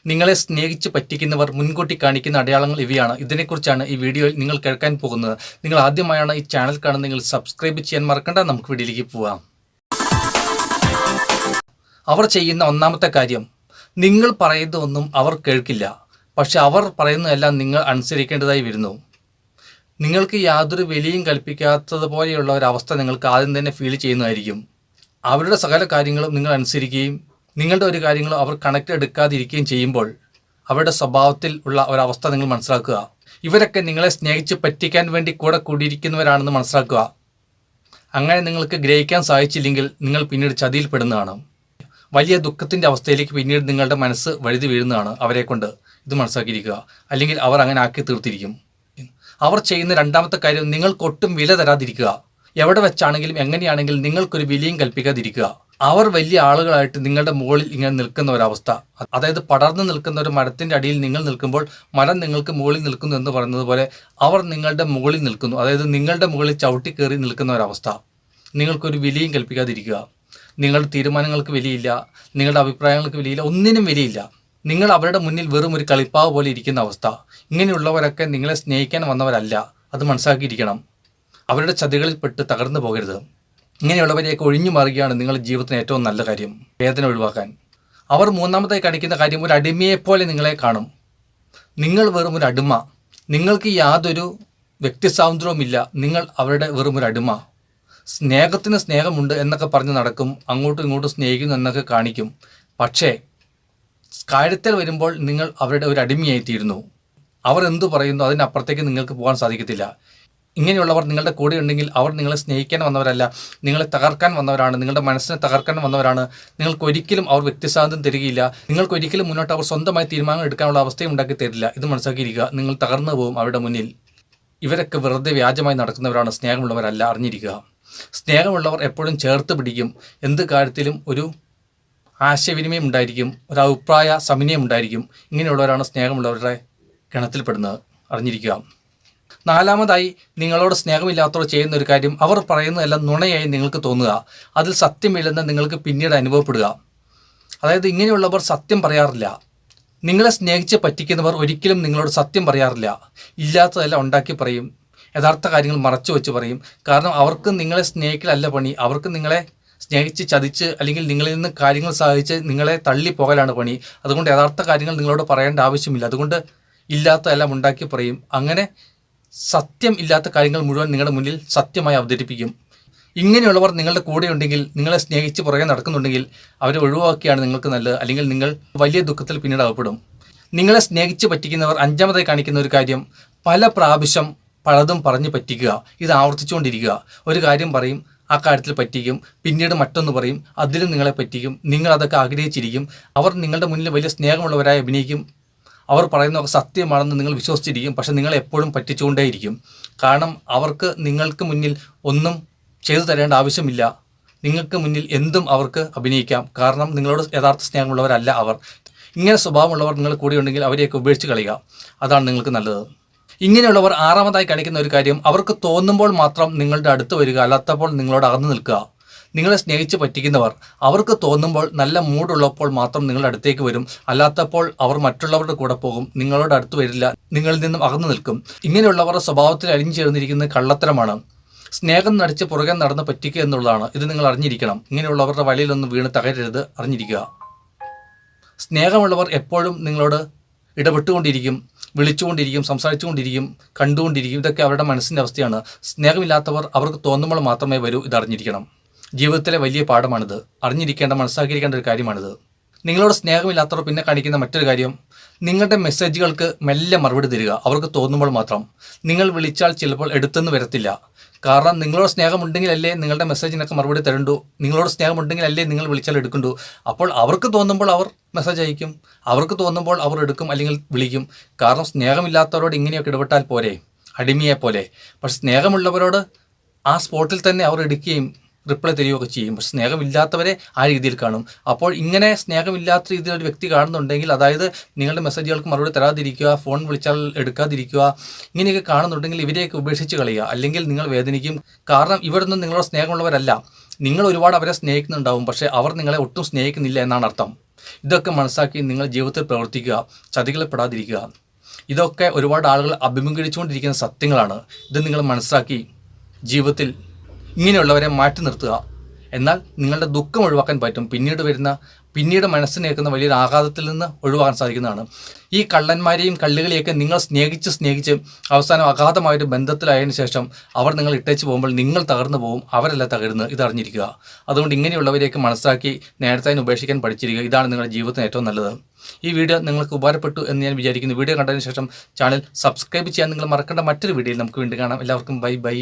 നിങ്ങളെ സ്നേഹിച്ച് പറ്റിക്കുന്നവർ മുൻകൂട്ടി കാണിക്കുന്ന അടയാളങ്ങൾ ഇവയാണ്. ഇതിനെക്കുറിച്ചാണ് ഈ വീഡിയോയിൽ നിങ്ങൾ കേൾക്കാൻ പോകുന്നത്. നിങ്ങൾ ആദ്യമായാണ് ഈ ചാനൽ കാണുന്നതെങ്കിൽ സബ്സ്ക്രൈബ് ചെയ്യാൻ മറക്കണ്ട. നമുക്ക് വീഡിയോയിലേക്ക് പോവാം. അവർ ചെയ്യുന്ന ഒന്നാമത്തെ കാര്യം, നിങ്ങൾ പറയുന്നതൊന്നും അവർ കേൾക്കില്ല. പക്ഷെ അവർ പറയുന്നതെല്ലാം നിങ്ങൾ അനുസരിക്കേണ്ടതായി വരുന്നു. നിങ്ങൾക്ക് യാതൊരു വിലയും കൽപ്പിക്കാത്തതുപോലെയുള്ള ഒരവസ്ഥ നിങ്ങൾക്ക് ആദ്യം തന്നെ ഫീൽ ചെയ്യുന്നതായിരിക്കും. അവരുടെ സകല കാര്യങ്ങളും നിങ്ങൾ അനുസരിക്കുകയും നിങ്ങളുടെ ഒരു കാര്യങ്ങളും അവർ കണക്ട് എടുക്കാതിരിക്കുകയും ചെയ്യുമ്പോൾ അവരുടെ സ്വഭാവത്തിൽ ഉള്ള ഒരവസ്ഥ നിങ്ങൾ മനസ്സിലാക്കുക. ഇവരൊക്കെ നിങ്ങളെ സ്നേഹിച്ച് പറ്റിക്കാൻ വേണ്ടി കൂടെ കൂടിയിരിക്കുന്നവരാണെന്ന് മനസ്സിലാക്കുക. അങ്ങനെ നിങ്ങൾക്ക് ഗ്രഹിക്കാൻ സാധിച്ചില്ലെങ്കിൽ നിങ്ങൾ പിന്നീട് ചതിയിൽപ്പെടുന്നതാണ്. വലിയ ദുഃഖത്തിൻ്റെ അവസ്ഥയിലേക്ക് പിന്നീട് നിങ്ങളുടെ മനസ്സ് വഴുതി വീഴുന്നതാണ് അവരെ കൊണ്ട്. ഇത് മനസ്സിലാക്കിയിരിക്കുക. അല്ലെങ്കിൽ അവർ അങ്ങനെ ആക്കി തീർത്തിരിക്കും. അവർ ചെയ്യുന്ന രണ്ടാമത്തെ കാര്യം, നിങ്ങൾക്കൊട്ടും വില തരാതിരിക്കുക. എവിടെ വെച്ചാണെങ്കിലും എങ്ങനെയാണെങ്കിലും നിങ്ങൾക്കൊരു വിലയും കൽപ്പിക്കാതിരിക്കുക. അവർ വലിയ ആളുകളായിട്ട് നിങ്ങളുടെ മുകളിൽ ഇങ്ങനെ നിൽക്കുന്ന ഒരവസ്ഥ, അതായത് പടർന്നു നിൽക്കുന്ന ഒരു മരത്തിൻ്റെ അടിയിൽ നിങ്ങൾ നിൽക്കുമ്പോൾ മരം നിങ്ങൾക്ക് മുകളിൽ നിൽക്കുന്നു എന്ന് പറയുന്നത് പോലെ അവർ നിങ്ങളുടെ മുകളിൽ നിൽക്കുന്നു. അതായത് നിങ്ങളുടെ മുകളിൽ ചവിട്ടി കയറി നിൽക്കുന്ന ഒരവസ്ഥ. നിങ്ങൾക്കൊരു വിലയും കൽപ്പിക്കാതിരിക്കുക. നിങ്ങളുടെ തീരുമാനങ്ങൾക്ക് വിലയില്ല, നിങ്ങളുടെ അഭിപ്രായങ്ങൾക്ക് വിലയില്ല, ഒന്നിനും വിലയില്ല. നിങ്ങൾ അവരുടെ മുന്നിൽ വെറും ഒരു കളിപ്പാവ് പോലെ ഇരിക്കുന്ന അവസ്ഥ. ഇങ്ങനെയുള്ളവരൊക്കെ നിങ്ങളെ സ്നേഹിക്കാൻ വന്നവരല്ല, അത് മനസ്സിലാക്കിയിരിക്കണം. അവരുടെ ചതികളിൽ പെട്ട് തകർന്നു പോകരുത്. ഇങ്ങനെയുള്ളവരെയൊക്കെ ഒഴിഞ്ഞു മാറുകയാണ് നിങ്ങളുടെ ജീവിതത്തിന് ഏറ്റവും നല്ല കാര്യം, വേദന ഒഴിവാക്കാൻ. അവർ മൂന്നാമതായി കാണിക്കുന്ന കാര്യം, ഒരു അടിമയെപ്പോലെ നിങ്ങളെ കാണും. നിങ്ങൾ വെറും ഒരു അടിമ. നിങ്ങൾക്ക് യാതൊരു വ്യക്തി സ്വാതന്ത്ര്യവുമില്ല. നിങ്ങൾ അവരുടെ വെറും ഒരു അടിമ. സ്നേഹത്തിന് സ്നേഹമുണ്ട് എന്നൊക്കെ പറഞ്ഞ് നടക്കും, അങ്ങോട്ടും ഇങ്ങോട്ടും സ്നേഹിക്കുന്നു എന്നൊക്കെ കാണിക്കും. പക്ഷേ കാര്യത്തിൽ വരുമ്പോൾ നിങ്ങൾ അവരുടെ ഒരു അടിമയായിത്തീരുന്നു. അവർ എന്തു പറയുന്നു അതിനപ്പുറത്തേക്ക് നിങ്ങൾക്ക് പോകാൻ സാധിക്കത്തില്ല. ഇങ്ങനെയുള്ളവർ നിങ്ങളുടെ കൂടെ ഉണ്ടെങ്കിൽ അവർ നിങ്ങളെ സ്നേഹിക്കാൻ വന്നവരല്ല, നിങ്ങളെ തകർക്കാൻ വന്നവരാണ്, നിങ്ങളുടെ മനസ്സിനെ തകർക്കാൻ വന്നവരാണ്. നിങ്ങൾക്കൊരിക്കലും അവർ വ്യക്തിസ്വാതന്ത്ര്യം തരികയില്ല. നിങ്ങൾക്കൊരിക്കലും മുന്നോട്ട് അവർ സ്വന്തമായി തീരുമാനങ്ങൾ എടുക്കാനുള്ള അവസ്ഥയും ഉണ്ടാക്കി തരില്ല. ഇത് മനസ്സിലാക്കിയിരിക്കുക. നിങ്ങൾ തകർന്നു പോകും അവരുടെ മുന്നിൽ. ഇവരൊക്കെ വെറുതെ വ്യാജമായി നടക്കുന്നവരാണ്, സ്നേഹമുള്ളവരല്ല, അറിഞ്ഞിരിക്കുക. സ്നേഹമുള്ളവർ എപ്പോഴും ചേർത്ത് പിടിക്കും. എന്ത് കാര്യത്തിലും ഒരു ആശയവിനിമയം ഉണ്ടായിരിക്കും, ഒരു അഭിപ്രായ സമന്വയം ഉണ്ടായിരിക്കും. ഇങ്ങനെയുള്ളവരാണ് സ്നേഹമുള്ളവരുടെ ഗണത്തിൽപ്പെടുന്നത്, അറിഞ്ഞിരിക്കുക. നാലാമതായി, നിങ്ങളോട് സ്നേഹമില്ലാത്തവർ ചെയ്യുന്ന ഒരു കാര്യം, അവർ പറയുന്നതെല്ലാം നുണയായി നിങ്ങൾക്ക് തോന്നുക. അതിൽ സത്യമില്ലെന്ന് നിങ്ങൾക്ക് പിന്നീട് അനുഭവപ്പെടുക. അതായത് ഇങ്ങനെയുള്ളവർ സത്യം പറയാറില്ല. നിങ്ങളെ സ്നേഹിച്ച് പറ്റിക്കുന്നവർ ഒരിക്കലും നിങ്ങളോട് സത്യം പറയാറില്ല. ഇല്ലാത്തതെല്ലാം ഉണ്ടാക്കി പറയും, യഥാർത്ഥ കാര്യങ്ങൾ മറച്ചു വെച്ച് പറയും. കാരണം അവർക്ക് നിങ്ങളെ സ്നേഹിക്കലല്ല പണി. അവർക്ക് നിങ്ങളെ സ്നേഹിച്ച് ചതിച്ച് അല്ലെങ്കിൽ നിങ്ങളിൽ നിന്ന് കാര്യങ്ങൾ സാധിച്ച് നിങ്ങളെ തള്ളിപ്പോകലാണ് പണി. അതുകൊണ്ട് യഥാർത്ഥ കാര്യങ്ങൾ നിങ്ങളോട് പറയേണ്ട ആവശ്യമില്ല. അതുകൊണ്ട് ഇല്ലാത്തതെല്ലാം ഉണ്ടാക്കി പറയും. അങ്ങനെ സത്യം ഇല്ലാത്ത കാര്യങ്ങൾ മുഴുവൻ നിങ്ങളുടെ മുന്നിൽ സത്യമായി അവതരിപ്പിക്കും. ഇങ്ങനെയുള്ളവർ നിങ്ങളുടെ കൂടെ ഉണ്ടെങ്കിൽ, നിങ്ങളെ സ്നേഹിച്ച് പുറകെ നടക്കുന്നുണ്ടെങ്കിൽ അവരെ ഒഴിവാക്കിയാണ് നിങ്ങൾക്ക് നല്ലത്. അല്ലെങ്കിൽ നിങ്ങൾ വലിയ ദുഃഖത്തിൽ പിന്നീട് അകപ്പെടും. നിങ്ങളെ സ്നേഹിച്ച് പറ്റിക്കുന്നവർ അഞ്ചാമതായി കാണിക്കുന്ന ഒരു കാര്യം, പല പ്രാവശ്യം പലതും പറഞ്ഞ് പറ്റിക്കുക. ഇത് ആവർത്തിച്ചുകൊണ്ടിരിക്കുക. ഒരു കാര്യം പറയും, ആ കാര്യത്തിൽ പറ്റിക്കും, പിന്നീട് മറ്റൊന്ന് പറയും, അതിലും നിങ്ങളെ പറ്റിക്കും. നിങ്ങളതൊക്കെ ആഗ്രഹിച്ചിരിക്കും. അവർ നിങ്ങളുടെ മുന്നിൽ വലിയ സ്നേഹമുള്ളവരായി അഭിനയിക്കും. അവർ പറയുന്നതൊക്കെ സത്യമാണെന്ന് നിങ്ങൾ വിശ്വസിച്ചിരിക്കും. പക്ഷെ നിങ്ങളെ എപ്പോഴും പറ്റിച്ചുകൊണ്ടേയിരിക്കും. കാരണം അവർക്ക് നിങ്ങൾക്ക് മുന്നിൽ ഒന്നും ചെയ്തു തരേണ്ട ആവശ്യമില്ല. നിങ്ങൾക്ക് മുന്നിൽ എന്തും അവർക്ക് അഭിനയിക്കാം. കാരണം നിങ്ങളോട് യഥാർത്ഥ സ്നേഹമുള്ളവരല്ല അവർ. ഇങ്ങനെ സ്വഭാവമുള്ളവർ നിങ്ങൾ കൂടെ ഉണ്ടെങ്കിൽ അവരെയൊക്കെ ഉപേക്ഷിച്ച് കളയുക. അതാണ് നിങ്ങൾക്ക് നല്ലത്. ഇങ്ങനെയുള്ളവർ ആറാമതായി കാണിക്കുന്ന ഒരു കാര്യം, അവർക്ക് തോന്നുമ്പോൾ മാത്രം നിങ്ങളുടെ അടുത്ത് വരിക, അല്ലാത്തപ്പോൾ നിങ്ങളോട് അകന്നു നിൽക്കുക. നിങ്ങളെ സ്നേഹിച്ച് പറ്റിക്കുന്നവർ അവർക്ക് തോന്നുമ്പോൾ, നല്ല മൂടുള്ളപ്പോൾ മാത്രം നിങ്ങളുടെ അടുത്തേക്ക് വരും. അല്ലാത്തപ്പോൾ അവർ മറ്റുള്ളവരുടെ കൂടെ പോകും, നിങ്ങളോട് അടുത്ത് വരില്ല, നിങ്ങളിൽ നിന്നും അകന്നു നിൽക്കും. ഇങ്ങനെയുള്ളവരുടെ സ്വഭാവത്തിൽ അലിഞ്ഞു ചേർന്നിരിക്കുന്നത് കള്ളത്തരമാണ്. സ്നേഹം നടിച്ച് പുറകെ നടന്ന് പറ്റിക്കുക എന്നുള്ളതാണ്. ഇത് നിങ്ങൾ അറിഞ്ഞിരിക്കണം. ഇങ്ങനെയുള്ളവരുടെ വഴിയിലൊന്നും വീണ് തകരരുത്, അറിഞ്ഞിരിക്കുക. സ്നേഹമുള്ളവർ എപ്പോഴും നിങ്ങളോട് ഇടപെട്ടുകൊണ്ടിരിക്കും, വിളിച്ചുകൊണ്ടിരിക്കും, സംസാരിച്ചുകൊണ്ടിരിക്കും, കണ്ടുകൊണ്ടിരിക്കും. ഇതൊക്കെ അവരുടെ മനസ്സിൻ്റെ അവസ്ഥയാണ്. സ്നേഹമില്ലാത്തവർ അവർക്ക് തോന്നുമ്പോൾ മാത്രമേ വരൂ. ഇതറിഞ്ഞിരിക്കണം. ജീവിതത്തിലെ വലിയ പാഠമാണിത്. അറിഞ്ഞിരിക്കേണ്ട, മനസ്സിലാക്കിയിരിക്കേണ്ട ഒരു കാര്യമാണിത്. നിങ്ങളോട് സ്നേഹമില്ലാത്തവർ പിന്നെ കാണിക്കുന്ന മറ്റൊരു കാര്യം, നിങ്ങളുടെ മെസ്സേജുകൾക്ക് മെല്ലെ മറുപടി തരിക. അവർക്ക് തോന്നുമ്പോൾ മാത്രം. നിങ്ങൾ വിളിച്ചാൽ ചിലപ്പോൾ എടുത്തെന്ന് വരത്തില്ല. കാരണം നിങ്ങളോട് സ്നേഹമുണ്ടെങ്കിലല്ലേ നിങ്ങളുടെ മെസ്സേജിനൊക്കെ മറുപടി തരണ്ടു. നിങ്ങളോട് സ്നേഹമുണ്ടെങ്കിലല്ലേ നിങ്ങൾ വിളിച്ചാൽ എടുക്കണ്ടു. അപ്പോൾ അവർക്ക് തോന്നുമ്പോൾ അവർ മെസ്സേജ് അയക്കും, അവർക്ക് തോന്നുമ്പോൾ അവർ എടുക്കും അല്ലെങ്കിൽ വിളിക്കും. കാരണം സ്നേഹമില്ലാത്തവരോട് ഇങ്ങനെയൊക്കെ ഇടപെട്ടാൽ പോരെ, അടിമയെപ്പോലെ. പക്ഷെ സ്നേഹമുള്ളവരോട് ആ സ്പോട്ടിൽ തന്നെ അവർ എടുക്കുകയും റിപ്ലൈ തരികയൊക്കെ ചെയ്യും. പക്ഷെ സ്നേഹമില്ലാത്തവരെ ആ രീതിയിൽ കാണും. അപ്പോൾ ഇങ്ങനെ സ്നേഹമില്ലാത്ത രീതിയിൽ ഒരു വ്യക്തി കാണുന്നുണ്ടെങ്കിൽ, അതായത് നിങ്ങളുടെ മെസ്സേജുകൾക്ക് മറുപടി തരാതിരിക്കുക, ഫോൺ വിളിച്ചാൽ എടുക്കാതിരിക്കുക, ഇങ്ങനെയൊക്കെ കാണുന്നുണ്ടെങ്കിൽ ഇവരെയൊക്കെ ഉപേക്ഷിച്ച് കളയുക. അല്ലെങ്കിൽ നിങ്ങൾ വേദനിക്കും. കാരണം ഇവരൊന്നും നിങ്ങളോട് സ്നേഹമുള്ളവരല്ല. നിങ്ങൾ ഒരുപാട് അവരെ സ്നേഹിക്കുന്നുണ്ടാവും, പക്ഷേ അവർ നിങ്ങളെ ഒട്ടും സ്നേഹിക്കുന്നില്ല എന്നാണ് അർത്ഥം. ഇതൊക്കെ മനസ്സിലാക്കി നിങ്ങൾ ജീവിതത്തിൽ പ്രവർത്തിക്കുക, ചതികളപ്പെടാതിരിക്കുക. ഇതൊക്കെ ഒരുപാട് ആളുകൾ അഭിമുഖീകരിച്ചുകൊണ്ടിരിക്കുന്ന സത്യങ്ങളാണ്. ഇത് നിങ്ങൾ മനസ്സിലാക്കി ജീവിതത്തിൽ ഇങ്ങനെയുള്ളവരെ മാറ്റി നിർത്തുക. എന്നാൽ നിങ്ങളുടെ ദുഃഖം ഒഴിവാക്കാൻ പറ്റും. പിന്നീട് മനസ്സിനേക്കുന്ന വലിയൊരു ആഘാതത്തിൽ നിന്ന് ഒഴിവാക്കാൻ സാധിക്കുന്നതാണ്. ഈ കള്ളന്മാരെയും കള്ളികളെയൊക്കെ നിങ്ങൾ സ്നേഹിച്ച് അവസാനം അഗാധമായൊരു ബന്ധത്തിലായതിനു ശേഷം അവർ നിങ്ങൾ ഇട്ടേച്ച് പോകുമ്പോൾ നിങ്ങൾ തകർന്നു പോകും, അവരല്ല തകരുന്നത്. ഇതറിഞ്ഞിരിക്കുക. അതുകൊണ്ട് ഇങ്ങനെയുള്ളവരെയൊക്കെ മനസ്സിലാക്കി നേരത്തെ ഉപേക്ഷിക്കാൻ പഠിച്ചിരിക്കുക. ഇതാണ് നിങ്ങളുടെ ജീവിതത്തിന് ഏറ്റവും നല്ലത്. ഈ വീഡിയോ നിങ്ങൾക്ക് ഉപകാരപ്പെട്ടു എന്ന് ഞാൻ വിചാരിക്കുന്നു. വീഡിയോ കണ്ടതിന് ശേഷം ചാനൽ സബ്സ്ക്രൈബ് ചെയ്യാൻ നിങ്ങൾ മറക്കേണ്ട. മറ്റൊരു വീഡിയോയിൽ നമുക്ക് വീണ്ടും കാണാം. എല്ലാവർക്കും ബൈ.